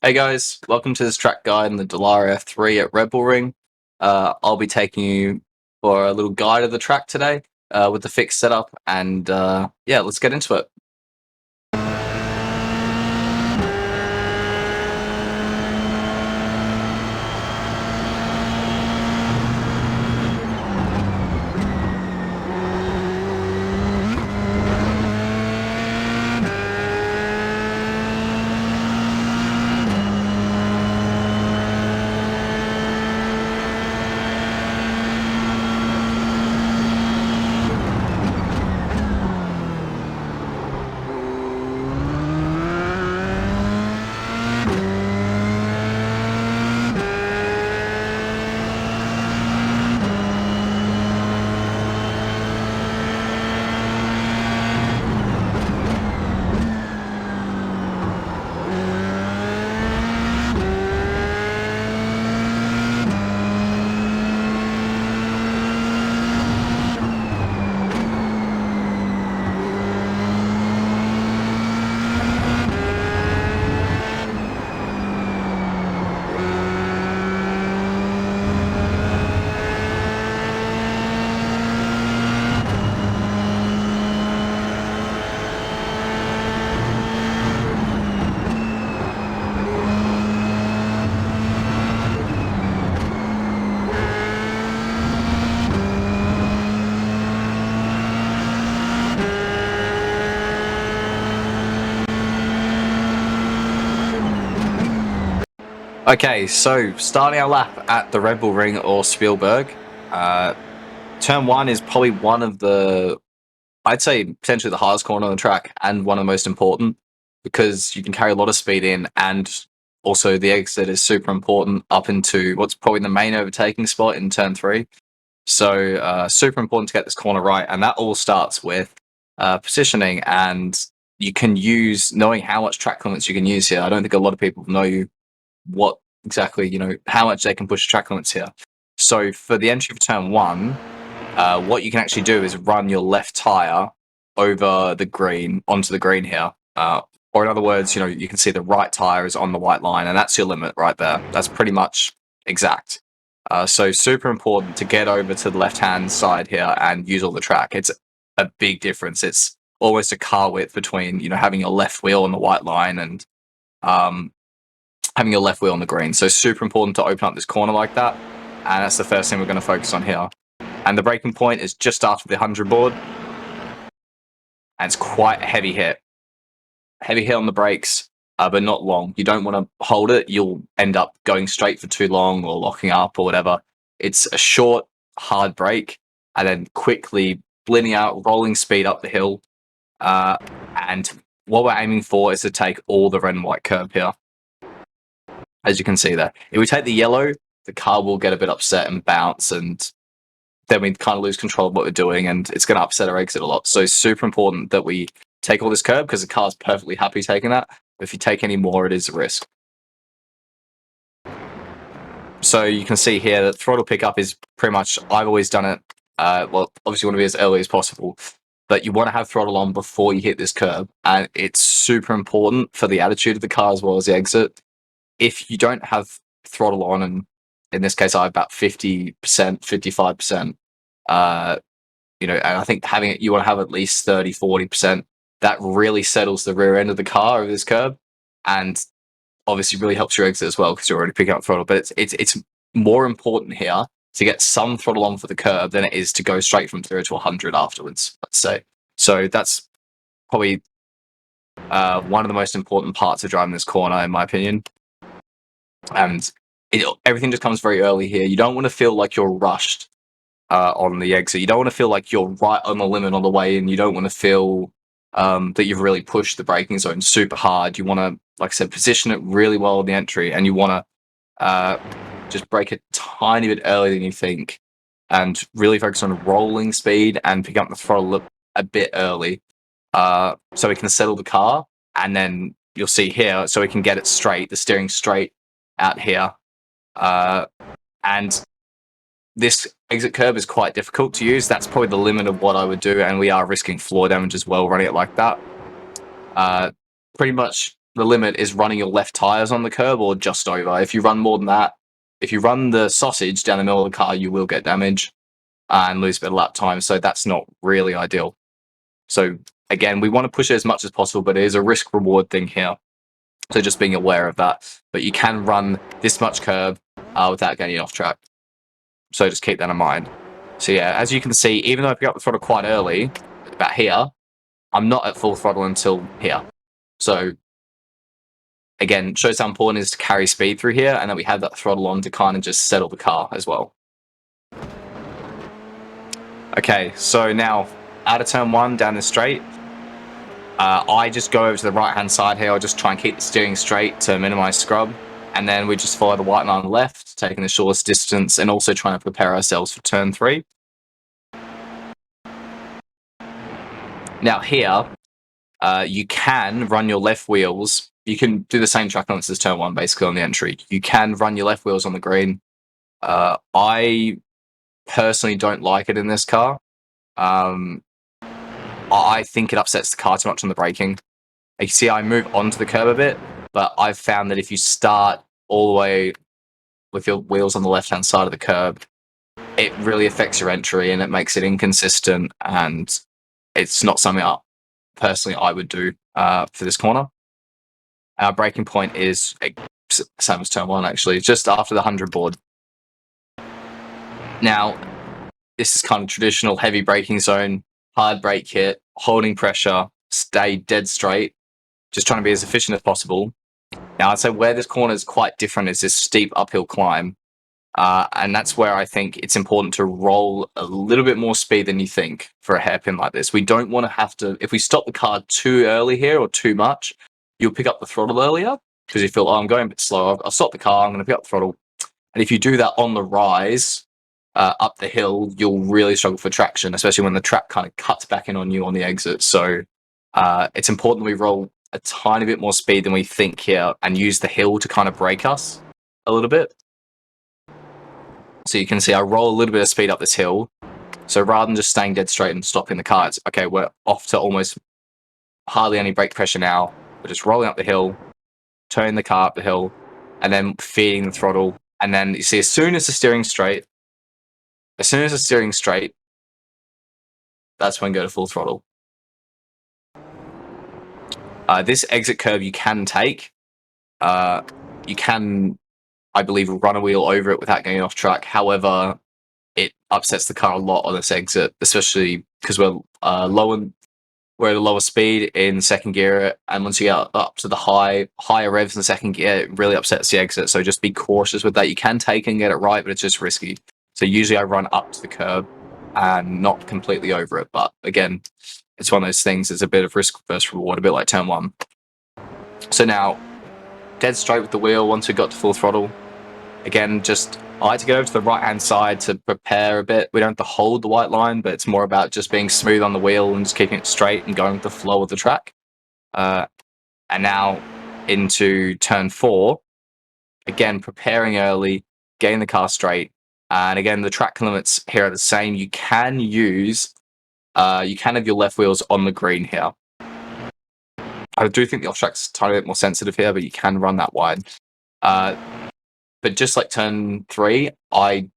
Hey guys, welcome to this track guide in the Dallara F3 at Red Bull Ring. I'll be taking you for a little guide of the track today with the fixed setup, and yeah, let's get into it. Okay, so starting our lap at the Red Bull Ring or Spielberg, turn one is probably one of the, I'd say potentially the hardest corner on the track and one of the most important because you can carry a lot of speed in, and also the exit is super important up into what's probably the main overtaking spot in turn three. So super important to get this corner right, and that all starts with positioning, and you can use knowing how much track limits you can use here. I don't think a lot of people know what exactly, how much they can push track limits here. So for the entry for turn one, what you can actually do is run your left tire over the green onto the green here. Or in other words, you can see the right tire is on the white line, and that's your limit right there. That's pretty much exact. So super important to get over to the left-hand side here and use all the track. It's a big difference. It's almost a car width between, having your left wheel on the white line and having your left wheel on the green. So super important to open up this corner like that. And that's the first thing we're going to focus on here. And the braking point is just after the 100 board. And it's quite a heavy hit. Heavy hit on the brakes, but not long. You don't want to hold it. You'll end up going straight for too long or locking up or whatever. It's a short, hard brake, and then quickly blending out, rolling speed up the hill. And what we're aiming for is to take all the red and white curb here. As you can see there. If we take the yellow, the car will get a bit upset and bounce, and then we kind of lose control of what we're doing, and it's going to upset our exit a lot. So it's super important that we take all this curb because the car's perfectly happy taking that. If you take any more, it is a risk. So you can see here that throttle pickup is pretty much, I've always done it, well, obviously you want to be as early as possible, but you want to have throttle on before you hit this curb, and it's super important for the attitude of the car as well as the exit. If you don't have throttle on, and in this case I have about 50%, 55%, and I think having it, you want to have at least 30, 40%. That really settles the rear end of the car over this curb, and obviously really helps your exit as well because you're already picking up throttle. But it's more important here to get some throttle on for the curb than it is to go straight from 0 to 100 afterwards, let's say. So that's probably one of the most important parts of driving this corner, in my opinion. And everything just comes very early here. You don't want to feel like you're rushed on the exit. You don't want to feel like you're right on the limit on the way in. You don't want to feel that you've really pushed the braking zone super hard. You want to, like I said, position it really well in the entry, and you want to just brake a tiny bit earlier than you think, and really focus on rolling speed and pick up the throttle a bit early, so we can settle the car, and then you'll see here, so we can get it straight, the steering straight out here, and this exit curb is quite difficult to use. That's probably the limit of what I would do, and we are risking floor damage as well running it like that. Pretty much the limit is running your left tires on the curb or just over. If you run more than that, if you run the sausage down the middle of the car, you will get damage and lose a bit of lap time. So that's not really ideal. So again, we want to push it as much as possible, but it is a risk reward thing here. So just being aware of that. But you can run this much curb without getting off track. So just keep that in mind. So yeah, as you can see, even though I pick up the throttle quite early, about here, I'm not at full throttle until here. So again, shows how important it is to carry speed through here, and then we have that throttle on to kind of just settle the car as well. Okay, so now out of turn 1 down the straight, I just go over to the right-hand side here. I'll just try and keep the steering straight to minimize scrub. And then we just follow the white line left, taking the shortest distance and also trying to prepare ourselves for turn 3. Now here, you can run your left wheels. You can do the same track limits as turn 1 basically on the entry. You can run your left wheels on the green. I personally don't like it in this car. I think it upsets the car too much on the braking. You see, I move onto the curb a bit, but I've found that if you start all the way with your wheels on the left-hand side of the curb, it really affects your entry and it makes it inconsistent, and it's not something personally I would do for this corner. Our braking point is same as turn 1, actually, just after the 100 board. Now, this is kind of traditional heavy braking zone, hard brake hit, holding pressure, stay dead straight, just trying to be as efficient as possible. Now, I'd say where this corner is quite different is this steep uphill climb. And that's where I think it's important to roll a little bit more speed than you think for a hairpin like this. We don't want to have to, if we stop the car too early here or too much, you'll pick up the throttle earlier because you feel, oh, I'm going a bit slow. I'll stop the car, I'm going to pick up the throttle. And if you do that on the rise, up the hill, you'll really struggle for traction, especially when the track kind of cuts back in on you on the exit. So it's important we roll a tiny bit more speed than we think here and use the hill to kind of brake us a little bit. So you can see I roll a little bit of speed up this hill. So rather than just staying dead straight and stopping the car, it's okay, we're off to almost hardly any brake pressure now. We're just rolling up the hill, turning the car up the hill, and then feeding the throttle. And then you see as soon as the steering's straight, that's when go to full throttle. This exit curve you can take. You can, I believe, run a wheel over it without getting off track. However, it upsets the car a lot on this exit, especially because we're at a lower speed in second gear, and once you get up to the higher revs in the second gear, it really upsets the exit. So just be cautious with that. You can take and get it right, but it's just risky. So usually I run up to the curb and not completely over it. But again, it's one of those things. It's a bit of risk versus reward, a bit like turn 1. So now, dead straight with the wheel once we got to full throttle. Again, I like to get over to the right-hand side to prepare a bit. We don't have to hold the white line, but it's more about just being smooth on the wheel and just keeping it straight and going with the flow of the track. And now into turn 4. Again, preparing early, getting the car straight. And again, the track limits here are the same. You can have your left wheels on the green here. I do think the off-track's a tiny bit more sensitive here, but you can run that wide. But just like turn 3, I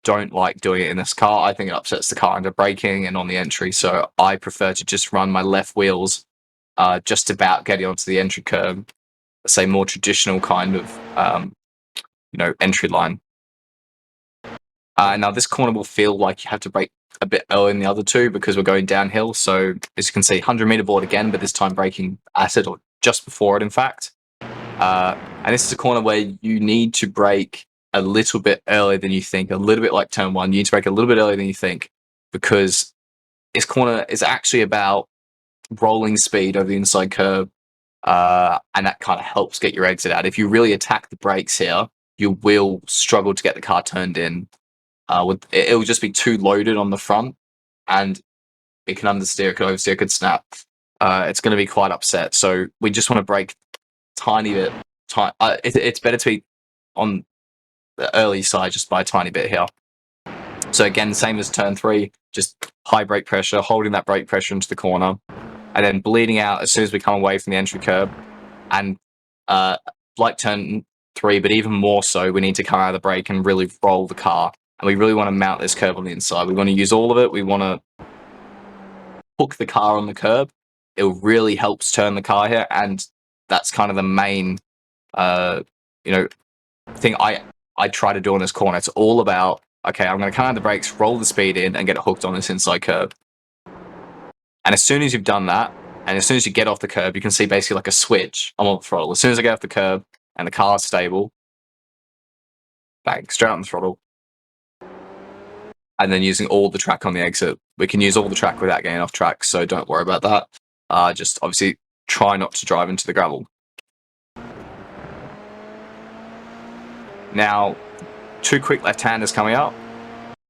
don't like doing it in this car. I think it upsets the car under braking and on the entry. So I prefer to just run my left wheels just about getting onto the entry curb. Say more traditional kind of entry line. Now this corner will feel like you have to brake a bit earlier than the other two because we're going downhill. So as you can see, 100-meter board again, but this time braking at it or just before it, in fact. And this is a corner where you need to brake a little bit earlier than you think, a little bit like turn 1. You need to brake a little bit earlier than you think because this corner is actually about rolling speed over the inside curb, and that kind of helps get your exit out. If you really attack the brakes here, you will struggle to get the car turned in. It will just be too loaded on the front, and it can understeer, it could oversteer, it could snap. It's going to be quite upset. So we just want to brake tiny bit. It's better to be on the early side just by a tiny bit here. So again, same as turn 3, just high brake pressure, holding that brake pressure into the corner, and then bleeding out as soon as we come away from the entry curb, and like turn 3, but even more so, we need to come out of the brake and really roll the car. And we really want to mount this curb on the inside. We want to use all of it. We want to hook the car on the curb. It really helps turn the car here, and that's kind of the main, thing I try to do on this corner. It's all about, okay, I'm going to come out of the brakes, roll the speed in, and get it hooked on this inside curb. And as soon as you've done that, and as soon as you get off the curb, you can see basically like a switch. I'm on the throttle. As soon as I get off the curb and the car's stable, bang, straight on the throttle. And then using all the track on the exit. We can use all the track without getting off track, so don't worry about that. Just obviously try not to drive into the gravel. Now, 2 quick left-handers coming up.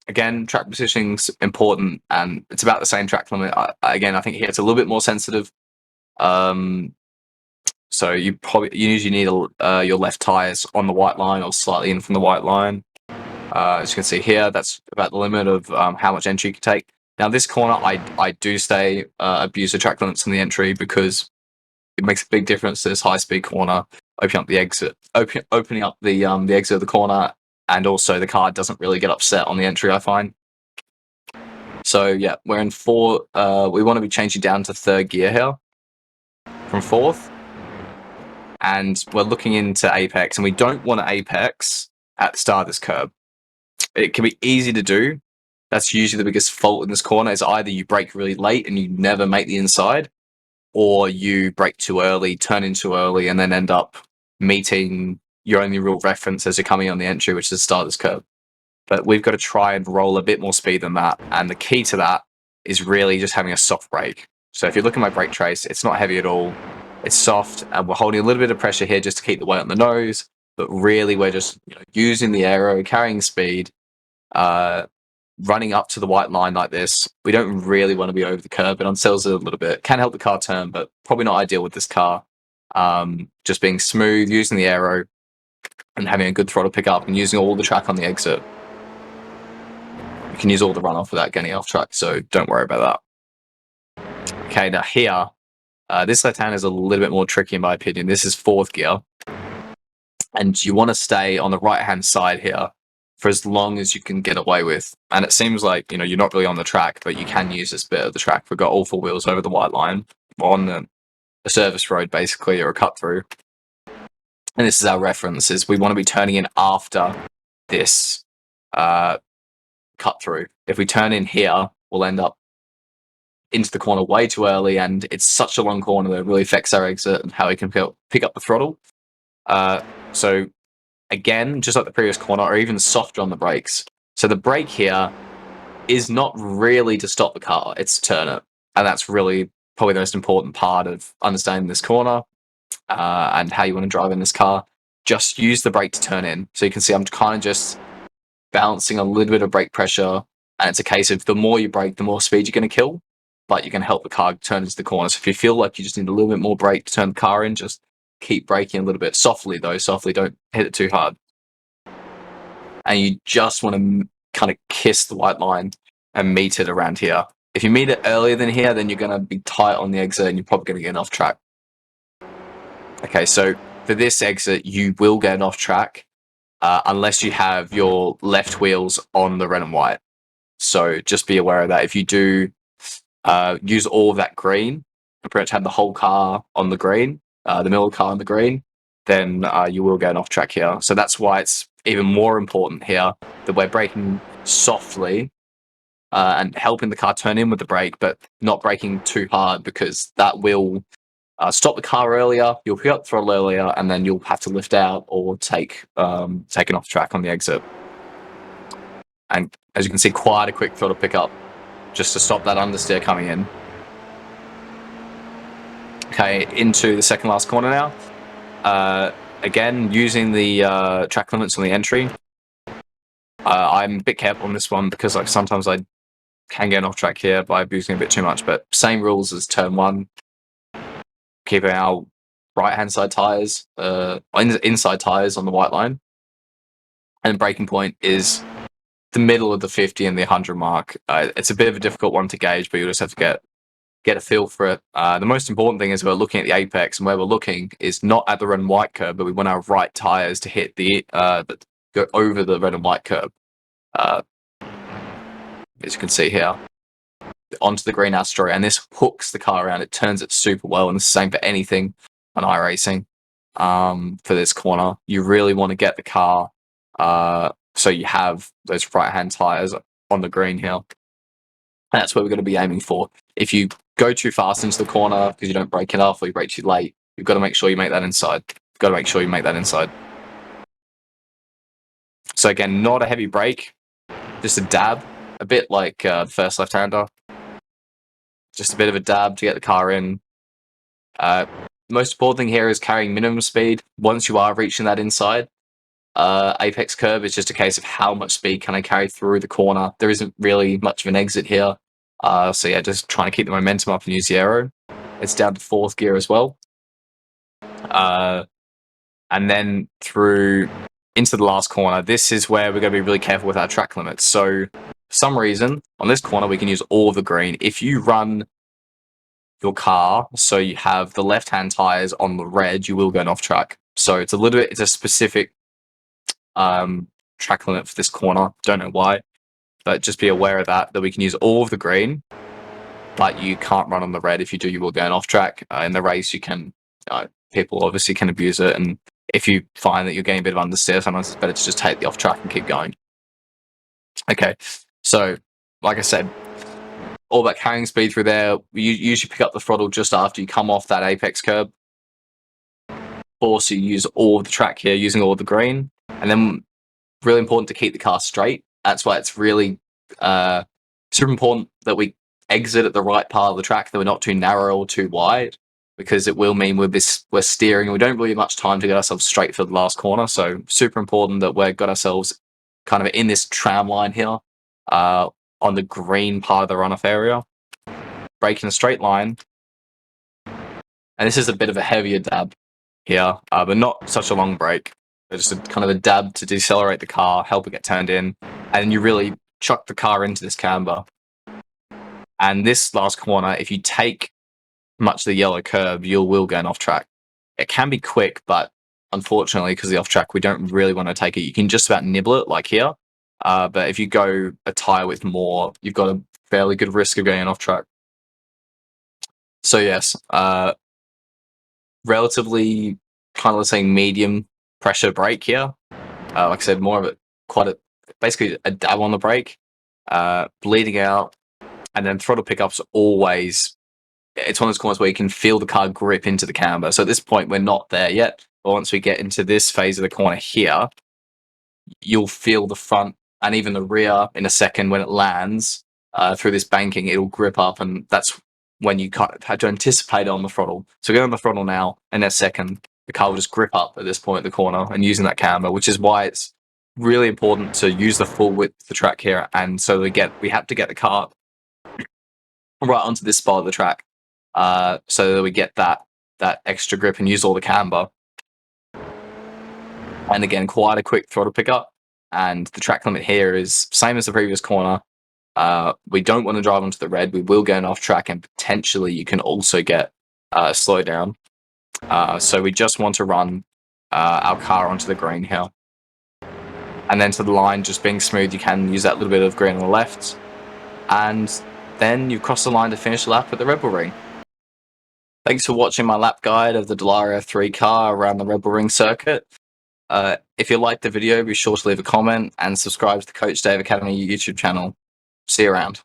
Again, track positioning's important, and it's about the same track limit. Again, I think here it's a little bit more sensitive. So you usually need your left tires on the white line or slightly in from the white line. As you can see here, that's about the limit of how much entry you can take. Now, this corner, I do say abuse the track limits on the entry because it makes a big difference to this high-speed corner, opening up the exit, opening up the exit of the corner, and also the car doesn't really get upset on the entry, I find. So yeah, we're in 4. We want to be changing down to 3rd gear here from 4th. And we're looking into apex, and we don't want to apex at the start of this curb. It can be easy to do. That's usually the biggest fault in this corner, is either you brake really late and you never make the inside, or you brake too early, turn in too early, and then end up meeting your only real reference as you're coming on the entry, which is the start of this curve. But we've got to try and roll a bit more speed than that. And the key to that is really just having a soft brake. So if you look at my brake trace, it's not heavy at all. It's soft, and we're holding a little bit of pressure here just to keep the weight on the nose. But really, we're just using the aero, carrying speed, running up to the white line like this. We don't really want to be over the curb. It unsettles it a little bit. Can help the car turn, but probably not ideal with this car. Just being smooth, using the aero, and having a good throttle pickup, and using all the track on the exit. You can use all the runoff without getting off track, so don't worry about that. Okay, now here, this left-hand is a little bit more tricky in my opinion. This is 4th gear, and you want to stay on the right-hand side here for as long as you can get away with. And it seems like you're not really on the track, but you can use this bit of the track. We've got all 4 wheels over the white line on a service road, basically, or a cut through. And this is our reference: is we want to be turning in after this cut through. If we turn in here, we'll end up into the corner way too early, and it's such a long corner that it really affects our exit and how we can pick up the throttle. So again, just like the previous corner, or even softer on the brakes. So the brake here is not really to stop the car, it's to turn it. And that's really probably the most important part of understanding this corner and how you want to drive in this car. Just use the brake to turn in. So you can see I'm kind of just balancing a little bit of brake pressure, and it's a case of the more you brake, the more speed you're going to kill, but you can help the car turn into the corner. So if you feel like you just need a little bit more brake to turn the car in, just keep braking a little bit. Softly though, don't hit it too hard. And you just want to kind of kiss the white line and meet it around here. If you meet it earlier than here, then you're going to be tight on the exit and you're probably going to get off track. Okay, so for this exit, you will get off track unless you have your left wheels on the red and white. So just be aware of that. If you do use all of that green, and pretty much have the whole car on the green, the middle of the car on the green, then you will get off track here. So that's why it's even more important here that we're braking softly and helping the car turn in with the brake, but not braking too hard, because that will stop the car earlier, you'll pick up throttle earlier, and then you'll have to lift out or take taken off track on the exit. And as you can see, quite a quick throttle pickup just to stop that understeer coming in. Okay, into the second last corner now. Again, using the track limits on the entry. I'm a bit careful on this one because sometimes I can get off track here by abusing a bit too much, but same rules as turn 1. Keeping our right-hand side tires, inside tires on the white line. And braking point is the middle of the 50 and the 100 mark. It's a bit of a difficult one to gauge, but you just have to get get a feel for it. The most important thing is we're looking at the apex, and where we're looking is not at the red and white curb, but we want our right tires to hit the go over the red and white curb. As you can see here, onto the green Astro, and this hooks the car around. It turns it super well, and the same for anything on iRacing. For this corner, you really want to get the car so you have those right-hand tires on the green here. And that's what we're going to be aiming for. If you go too fast into the corner because you don't brake enough or you brake too late, you've got to make sure you make that inside. You've got to make sure you make that inside. So again, not a heavy brake, just a dab, a bit like the first left-hander. Just a bit of a dab to get the car in. The most important thing here is carrying minimum speed. Once you are reaching that inside apex curb, it's just a case of how much speed can I carry through the corner. There isn't really much of an exit here. So yeah, just trying to keep the momentum up and use the aero. It's down to 4th gear as well. And then through into the last corner, this is where we're going to be really careful with our track limits. So for some reason, on this corner, we can use all of the green. If you run your car so you have the left-hand tires on the red, you will go off track. So it's a specific track limit for this corner. Don't know why, but just be aware of that we can use all of the green, but you can't run on the red. If you do, you will go off track. In the race, you can people obviously can abuse it, and if you find that you're getting a bit of understeer, sometimes it's better to just take the off track and keep going. Okay, so like I said, all about carrying speed through there. You usually pick up the throttle just after you come off that apex curb. Also, you use all of the track here, using all of the green, and then really important to keep the car straight. That's why it's really super important that we exit at the right part of the track, that we're not too narrow or too wide, because it will mean we're steering and we don't really have much time to get ourselves straight for the last corner. So super important that we've got ourselves kind of in this tram line here on the green part of the runoff area, brake in a straight line. And this is a bit of a heavier dab here, but not such a long brake. Just a kind of a dab to decelerate the car, help it get turned in, and you really chuck the car into this camber. And this last corner, if you take much of the yellow curb, you will go off track. It can be quick, but unfortunately, because of the off track, we don't really want to take it. You can just about nibble it, like here. But if you go a tire width more, you've got a fairly good risk of going off track. So yes, relatively kind of, let's say, medium pressure brake here. Like I said, more of it, basically a dab on the brake, bleeding out, and then throttle pickups always. It's one of those corners where you can feel the car grip into the camber. So at this point, we're not there yet. But once we get into this phase of the corner here, you'll feel the front and even the rear in a second when it lands through this banking. It'll grip up, and that's when you kind of had to anticipate on the throttle. So go on the throttle now, in a second, the car will just grip up at this point in the corner and using that camber, which is why it's really important to use the full width of the track here. And so we have to get the car right onto this spot of the track so that we get that extra grip and use all the camber. And again, quite a quick throttle pickup. And the track limit here is same as the previous corner. We don't want to drive onto the red. We will go off track, and potentially you can also get slow down. So we just want to run our car onto the green here. And then to the line, just being smooth, you can use that little bit of green on the left. And then you cross the line to finish the lap at the Red Bull Ring. Thanks for watching my lap guide of the Dallara F3 car around the Red Bull Ring circuit. If you liked the video, be sure to leave a comment and subscribe to the Coach Dave Academy YouTube channel. See you around.